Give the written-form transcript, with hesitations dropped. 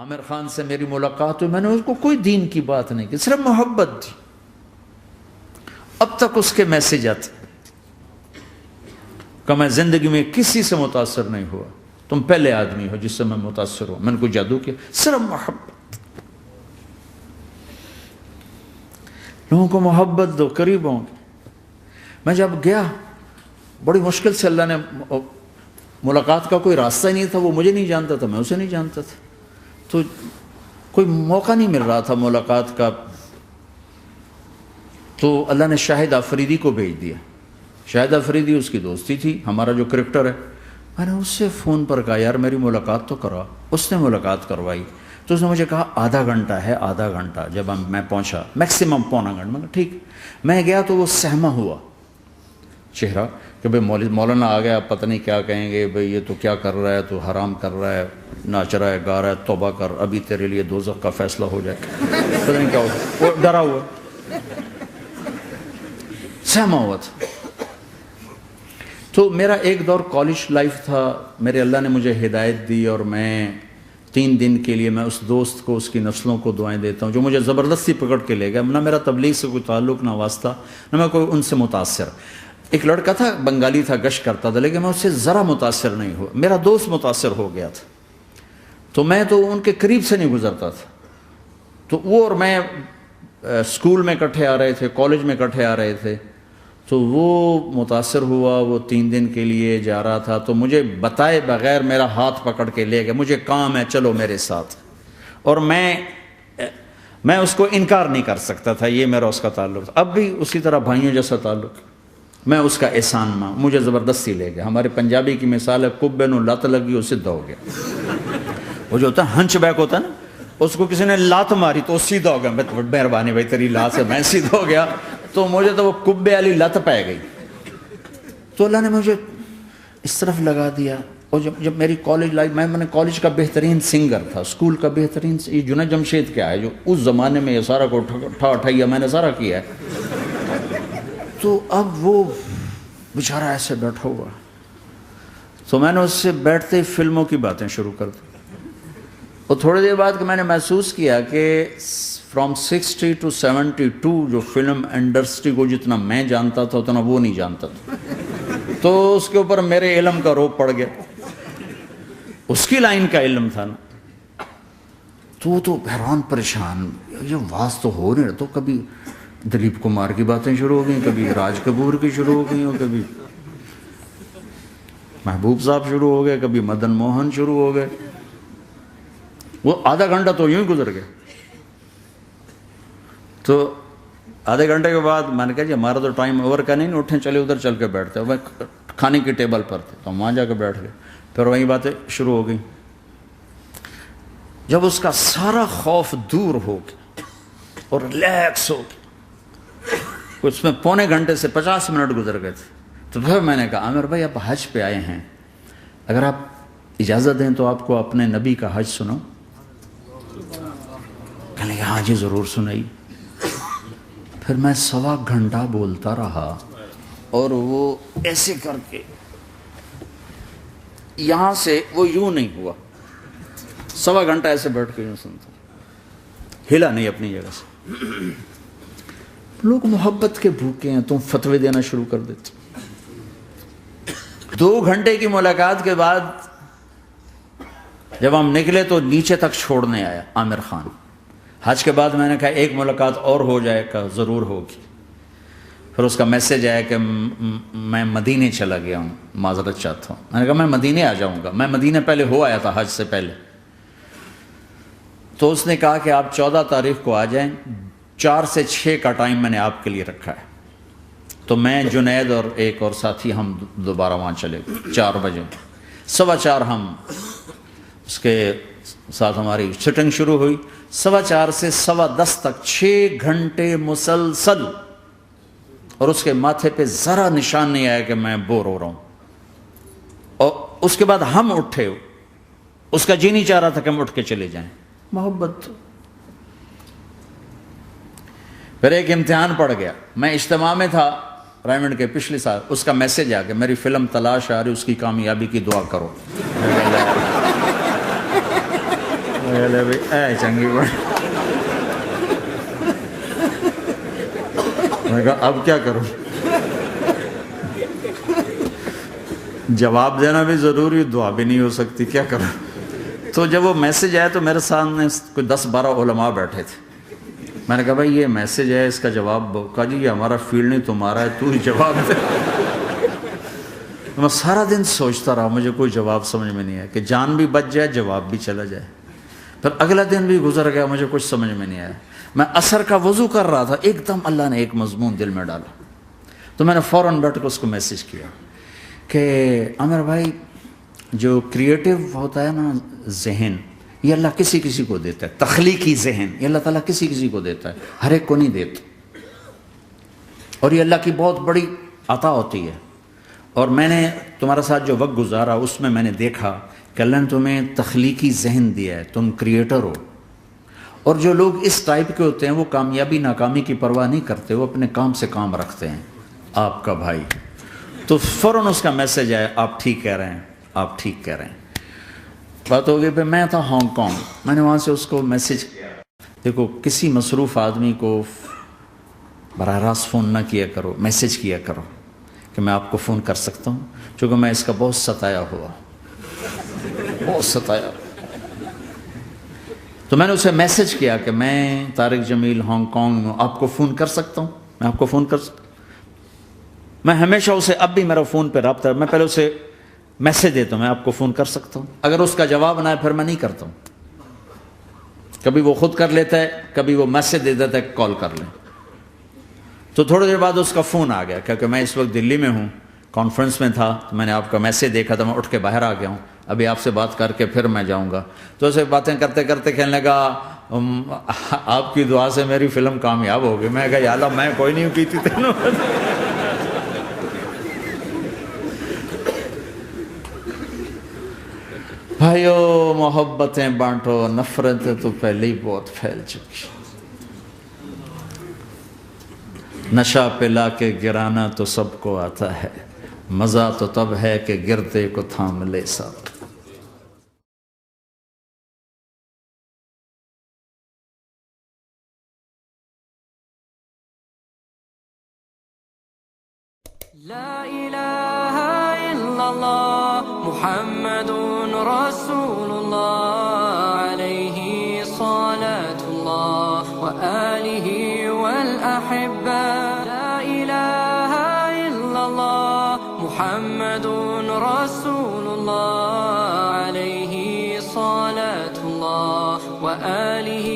عامر خان سے میری ملاقات ہوئی، میں نے اس کو کوئی دین کی بات نہیں کی، صرف محبت تھی. اب تک اس کے میسج آتے کہ میں زندگی میں کسی سے متاثر نہیں ہوا، تم پہلے آدمی ہو جس سے میں متاثر ہوں. میں نے کوئی جادو کیا، صرف محبت. لوگوں کو محبت دو، قریب ہوں گے. میں جب گیا بڑی مشکل سے اللہ نے، ملاقات کا کوئی راستہ ہی نہیں تھا، وہ مجھے نہیں جانتا تھا، میں اسے نہیں جانتا تھا، تو کوئی موقع نہیں مل رہا تھا ملاقات کا. تو اللہ نے شاہد آفریدی کو بھیج دیا. شاہد آفریدی اس کی دوستی تھی، ہمارا جو کرکٹر ہے. میں نے اس سے فون پر کہا یار میری ملاقات تو کرا. اس نے ملاقات کروائی. تو اس نے مجھے کہا آدھا گھنٹہ ہے، آدھا گھنٹہ. جب میں پہنچا میکسیمم پونا گھنٹہ. میں کہا ٹھیک. میں گیا تو وہ سہما ہوا چہرہ کہ بھئی مولانا آ گیا، پتہ نہیں کیا کہیں گے، بھئی یہ تو کیا کر رہا ہے، تو حرام کر رہا ہے، ناچ رہا ہے، گا رہا ہے، توبہ کر، ابھی تیرے لیے دوزخ کا فیصلہ ہو جائے. پتہ نہیں کیا ہوا، وہ ڈرا ہوا سہما ہوا تھا. تو میرا ایک دور کالج لائف تھا. میرے اللہ نے مجھے ہدایت دی اور میں 3 دن کے لیے میں اس دوست کو، اس کی نسلوں کو دعائیں دیتا ہوں جو مجھے زبردستی پکڑ کے لے گیا. نہ میرا تبلیغ سے کوئی تعلق، نہ واسطہ، نہ میں کوئی ان سے متاثر. ایک لڑکا تھا، بنگالی تھا، گشت کرتا تھا، لیکن میں اس سے ذرا متاثر نہیں ہوا. میرا دوست متاثر ہو گیا تھا، تو میں تو ان کے قریب سے نہیں گزرتا تھا. تو وہ اور میں اسکول میں اکٹھے آ رہے تھے، کالج میں اکٹھے آ رہے تھے. تو وہ متاثر ہوا، وہ 3 دن کے لیے جا رہا تھا، تو مجھے بتائے بغیر میرا ہاتھ پکڑ کے لے گیا. مجھے کام ہے، چلو میرے ساتھ. اور میں اس کو انکار نہیں کر سکتا تھا، یہ میرا اس کا تعلق تھا. اب بھی اسی طرح بھائیوں جیسا تعلق. میں اس کا احسان ماں، مجھے زبردستی لے گیا. ہمارے پنجابی کی مثال ہے، کبے نو لت لگی وہ سیدھا ہو گیا. وہ جو ہوتا ہے ہنچ بیک ہوتا ہے نا، اس کو کسی نے لات ماری تو وہ سیدھا ہو گیا. مہربانی بھائی تیری لات سے میں سیدھا ہو گیا. تو مجھے تو وہ کبے والی لت پہ گئی. تو اللہ نے مجھے اس طرف لگا دیا. اور جب میری کالج لائف، میں نے کالج کا بہترین سنگر تھا، اسکول کا بہترین، یہ جنید جمشید کیا ہے جو اس زمانے میں یہ سارا کو اٹھایا میں نے سارا کیا ہے. تو اب وہ بیچارہ ایسے بیٹھا ہوا. تو میں نے اس سے بیٹھتے ہی فلموں کی باتیں شروع کر دی. اور تھوڑی دیر بعد کہ میں نے محسوس کیا کہ فرام 60 to 72 جو فلم انڈسٹری کو جتنا میں جانتا تھا اتنا وہ نہیں جانتا تھا. تو اس کے اوپر میرے علم کا روپ پڑ گیا. اس کی لائن کا علم تھا نا. تو حیران پریشان، یہ واز تو ہو نہیں رہا. تو کبھی دلیپ کمار کی باتیں شروع ہو گئیں، کبھی راج کپور کی شروع ہو گئیں، اور کبھی محبوب صاحب شروع ہو گئے، کبھی مدن موہن شروع ہو گئے. وہ آدھا گھنٹہ تو یوں ہی گزر گیا. تو آدھے گھنٹے کے بعد میں نے کہا جی ہمارا تو ٹائم اوور کا نہیں، اٹھیں چلے ادھر چل کے بیٹھتے. وہ کھانے کی ٹیبل پر تھے تو ہم وہاں جا کے بیٹھ گئے. پھر وہیں باتیں شروع ہو گئیں. جب اس کا سارا خوف دور ہو گیا اور ریلیکس ہو گیا، اس میں 1.25 گھنٹے سے 50 منٹ گزر گئے تھے. تو پھر میں نے کہا عامر بھائی آپ حج پہ آئے ہیں، اگر آپ اجازت دیں تو آپ کو اپنے نبی کا حج سنو. کہنے لگے ہاں جی ضرور سنائی. پھر میں 1.25 گھنٹہ بولتا رہا اور وہ ایسے کر کے یہاں سے وہ یوں نہیں ہوا. 1.25 گھنٹہ ایسے بیٹھ کے یوں سنتا، ہلا نہیں اپنی جگہ سے. لوگ محبت کے بھوکے ہیں، تم فتوے دینا شروع کر دیتے. 2 گھنٹے کی ملاقات کے بعد جب ہم نکلے تو نیچے تک چھوڑنے آیا عامر خان. حج کے بعد میں نے کہا ایک ملاقات اور ہو جائے گا، ضرور ہوگی. پھر اس کا میسج آیا کہ میں مدینے چلا گیا ہوں، معذرت چاہتا ہوں. میں نے کہا میں مدینے آ جاؤں گا. میں مدینے پہلے ہو آیا تھا حج سے پہلے. تو اس نے کہا کہ آپ 14 تاریخ کو آ جائیں، 4 سے 6 کا ٹائم میں نے آپ کے لیے رکھا ہے. تو میں، جنید اور ایک اور ساتھی ہم دوبارہ وہاں چلے گئے. 4 بجے 4:15 ہم اس کے ساتھ ہماری سٹنگ شروع ہوئی. 4:15 سے 10:15 تک 6 گھنٹے مسلسل. اور اس کے ماتھے پہ ذرا نشان نہیں آیا کہ میں بور ہو رہا ہوں. اور اس کے بعد ہم اٹھے، اس کا جی نہیں چاہ رہا تھا کہ ہم اٹھ کے چلے جائیں. محبت. پھر ایک امتحان پڑ گیا. میں اجتماع میں تھا ریمنڈ کے پچھلے سال. اس کا میسج آ گیا میری فلم تلاش آ رہی، اس کی کامیابی کی دعا کرو. میں لے بھی اے چنگی بڑی. میں نے کہا اب کیا کروں؟ جواب دینا بھی ضروری، دعا بھی نہیں ہو سکتی، کیا کروں؟ تو جب وہ میسج آیا تو میرے سامنے کوئی 10-12 علماء بیٹھے تھے. میں نے کہا بھائی یہ میسج ہے، اس کا جواب کہا جی یہ ہمارا فیلڈ نہیں تمہارا ہے، تو ہی جواب دے. میں سارا دن سوچتا رہا، مجھے کوئی جواب سمجھ میں نہیں آیا کہ جان بھی بچ جائے جواب بھی چلا جائے. پھر اگلا دن بھی گزر گیا، مجھے کچھ سمجھ میں نہیں آیا. میں عصر کا وضو کر رہا تھا، ایک دم اللہ نے ایک مضمون دل میں ڈالا. تو میں نے فوراً بیٹھ کے اس کو میسج کیا کہ عامر بھائی جو کریٹیو ہوتا ہے نا ذہن، یہ اللہ کسی کسی کو دیتا ہے. تخلیقی ذہن یہ اللہ تعالیٰ کسی کسی کو دیتا ہے، ہر ایک کو نہیں دیتا. اور یہ اللہ کی بہت بڑی عطا ہوتی ہے. اور میں نے تمہارے ساتھ جو وقت گزارا اس میں نے دیکھا کہ اللہ نے تمہیں تخلیقی ذہن دیا ہے، تم کریٹر ہو. اور جو لوگ اس ٹائپ کے ہوتے ہیں وہ کامیابی ناکامی کی پرواہ نہیں کرتے، وہ اپنے کام سے کام رکھتے ہیں. آپ کا بھائی تو فوراً اس کا میسج آیا، آپ ٹھیک کہہ رہے ہیں، آپ ٹھیک کہہ رہے ہیں. بات ہو گئی. پھر میں تھا ہانگ کانگ، میں نے وہاں سے اس کو میسج کیا. دیکھو کسی مصروف آدمی کو براہ راست فون نہ کیا کرو، میسج کیا کرو کہ میں آپ کو فون کر سکتا ہوں، چونکہ میں اس کا بہت ستایا ہوا، بہت ستایا. تو میں نے اسے میسج کیا کہ میں طارق جمیل ہانگ کانگ میں آپ کو فون کر سکتا ہوں، میں آپ کو فون کر سکتا ہوں. میں ہمیشہ اسے، اب بھی میرا فون پہ رابطہ ہے، میں پہلے اسے میسج دیتا ہوں میں آپ کو فون کر سکتا ہوں. اگر اس کا جواب نہ ہے پھر میں نہیں کرتا ہوں. کبھی وہ خود کر لیتا ہے، کبھی وہ میسج دے دیتا ہے کال کر لیں. تو تھوڑی دیر بعد اس کا فون آ گیا کیونکہ میں اس وقت دلی میں ہوں، کانفرنس میں تھا. تو میں نے آپ کا میسج دیکھا تھا، میں اٹھ کے باہر آ گیا ہوں، ابھی آپ سے بات کر کے پھر میں جاؤں گا. تو اسے باتیں کرتے کرتے کہنے لگا آپ کی دعا سے میری فلم کامیاب ہو گئی. میں کہا یا اللہ میں کوئی نہیں کی تھی تینوں. بھائیو محبتیں بانٹو، نفرتیں تو پہلے ہی بہت پھیل چکی. نشہ پلا کے گرانا تو سب کو آتا ہے، مزہ تو تب ہے کہ گرتے کو تھام لے ساتھ. لا إله إلا الله محمد رسول الله عليه صلاة الله وآله والأحبة. لا إله إلا الله محمد رسول الله عليه صلاة الله وآله